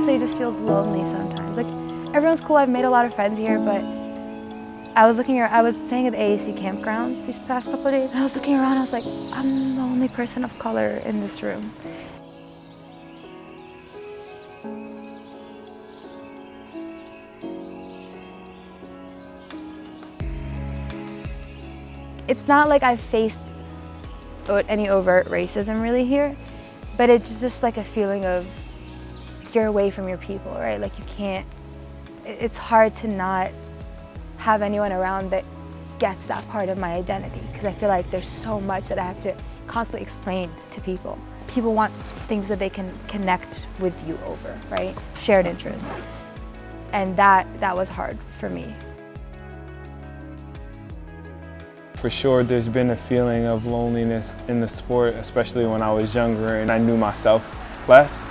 honestly, it just feels lonely sometimes. Like, everyone's cool. I've made a lot of friends here, but I was staying at the AAC campgrounds these past couple of days. And I was looking around, I was like, I'm the only person of color in this room. It's not like I've faced any overt racism really here, but it's just like a feeling of you're away from your people, right? Like you can't, it's hard to not have anyone around that gets that part of my identity, because I feel like there's so much that I have to constantly explain to people. People want things that they can connect with you over, right? Shared interests. And that was hard for me. For sure, there's been a feeling of loneliness in the sport, especially when I was younger and I knew myself less.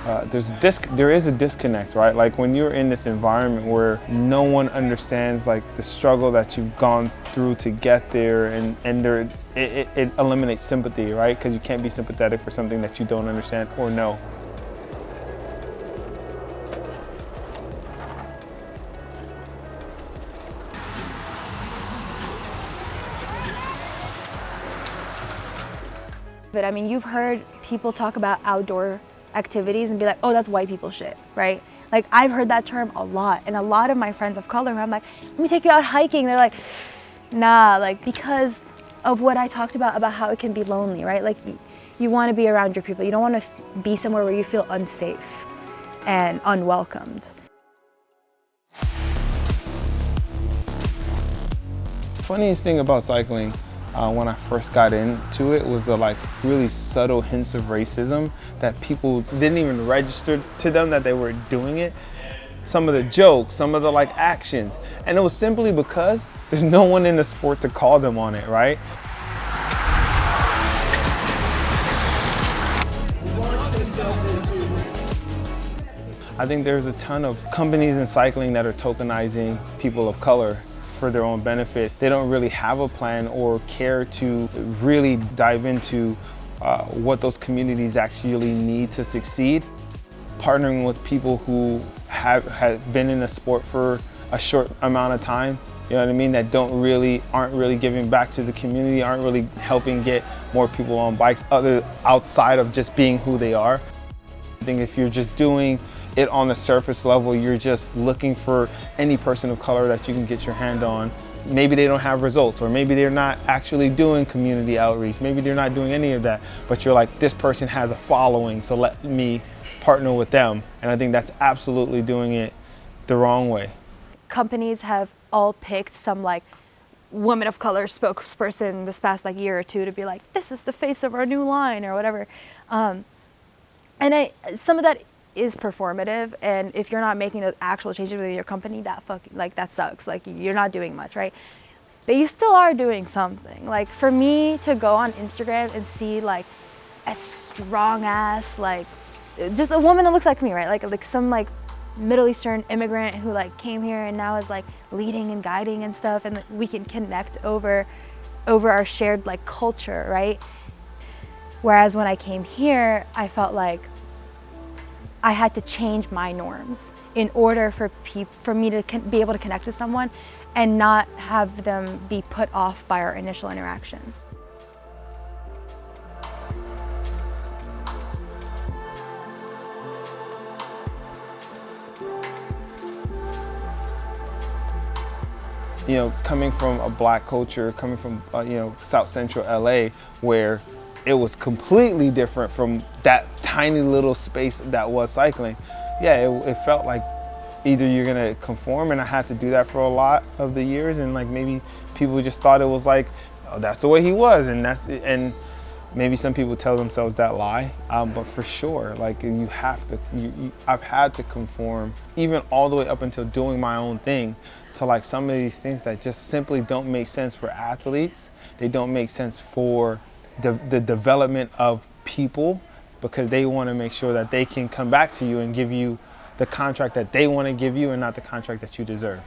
There is a disconnect, right? Like when you're in this environment where no one understands like the struggle that you've gone through to get there, and it eliminates sympathy, right? Because you can't be sympathetic for something that you don't understand or know. But I mean, you've heard people talk about outdoor activities and be like, oh, that's white people shit, right? Like, I've heard that term a lot, and a lot of my friends of color, I'm like, let me take you out hiking. They're like, nah, like, because of what I talked about how it can be lonely, right? Like, you want to be around your people. You don't want to be somewhere where you feel unsafe and unwelcomed. Funniest thing about cycling, when I first got into it, was the like really subtle hints of racism that people didn't even register to them that they were doing it. Some of the jokes, some of the like actions, and it was simply because there's no one in the sport to call them on it, right? I think there's a ton of companies in cycling that are tokenizing people of color for their own benefit. They don't really have a plan or care to really dive into what those communities actually need to succeed. Partnering with people who have been in the sport for a short amount of time, you know what I mean, that aren't really giving back to the community, aren't really helping get more people on bikes outside of just being who they are. I think if you're just doing it on the surface level, you're just looking for any person of color that you can get your hand on. Maybe they don't have results, or maybe they're not actually doing community outreach. Maybe they're not doing any of that, but you're like, this person has a following, so let me partner with them. And I think that's absolutely doing it the wrong way. Companies have all picked some like woman of color spokesperson this past like year or two to be like, this is the face of our new line or whatever. And some of that is performative, and if you're not making those actual changes within your company, that sucks. Like, you're not doing much, right? But you still are doing something. Like, for me to go on Instagram and see like a strong ass, like just a woman that looks like me, right? Like some like Middle Eastern immigrant who like came here and now is like leading and guiding and stuff, and we can connect over our shared like culture, right? Whereas when I came here, I felt like I had to change my norms in order for me to be able to connect with someone and not have them be put off by our initial interaction. You know, coming from a black culture, coming from South Central LA, where it was completely different from that tiny little space that was cycling. Yeah, it felt like either you're gonna conform, and I had to do that for a lot of the years, and like maybe people just thought it was like, oh, that's the way he was, and that's it. And maybe some people tell themselves that lie, but for sure, like you have to. I've had to conform, even all the way up until doing my own thing, to like some of these things that just simply don't make sense for athletes. They don't make sense for the development of people, because they want to make sure that they can come back to you and give you the contract that they want to give you and not the contract that you deserve.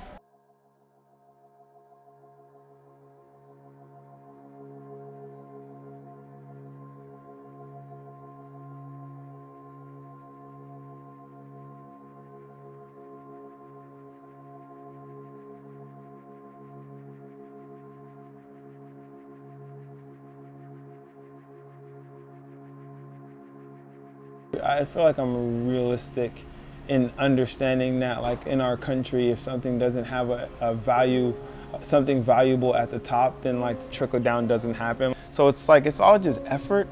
I feel like I'm realistic in understanding that, like, in our country, if something doesn't have a value, something valuable at the top, then like the trickle down doesn't happen. So it's like, it's all just effort.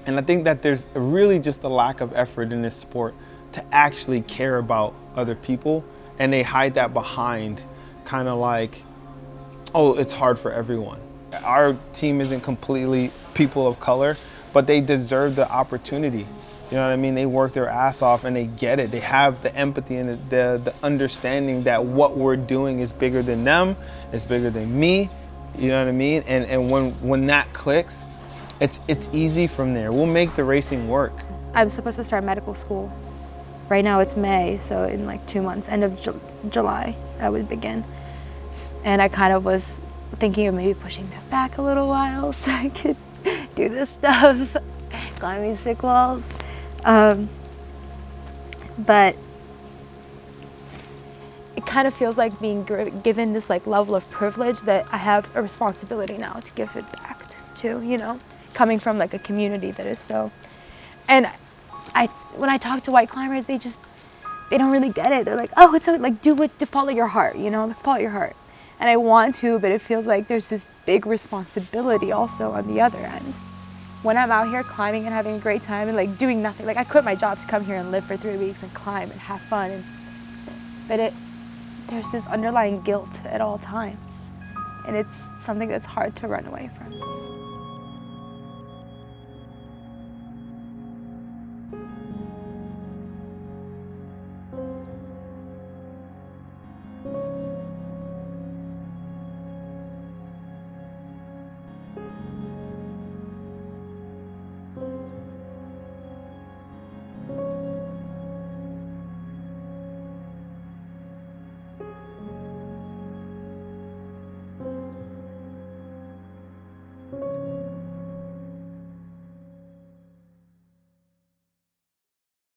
And I think that there's really just a lack of effort in this sport to actually care about other people. And they hide that behind kind of like, oh, it's hard for everyone. Our team isn't completely people of color, but they deserve the opportunity. You know what I mean? They work their ass off and they get it. They have the empathy and the understanding that what we're doing is bigger than them, it's bigger than me. You know what I mean? And when that clicks, it's easy from there. We'll make the racing work. I'm supposed to start medical school. Right now it's May, so in like 2 months, end of July, I would begin. And I kind of was thinking of maybe pushing that back a little while so I could do this stuff, climb these sick walls. But it kind of feels like being given this like level of privilege that I have a responsibility now to give it back to, you know, coming from like a community that is so, and when I talk to white climbers, they don't really get it. They're like, oh, it's so, like, to follow your heart, you know, like, follow your heart. And I want to, but it feels like there's this big responsibility also on the other end. When I'm out here climbing and having a great time and like doing nothing, like I quit my job to come here and live for 3 weeks and climb and have fun, but there's this underlying guilt at all times, and it's something that's hard to run away from.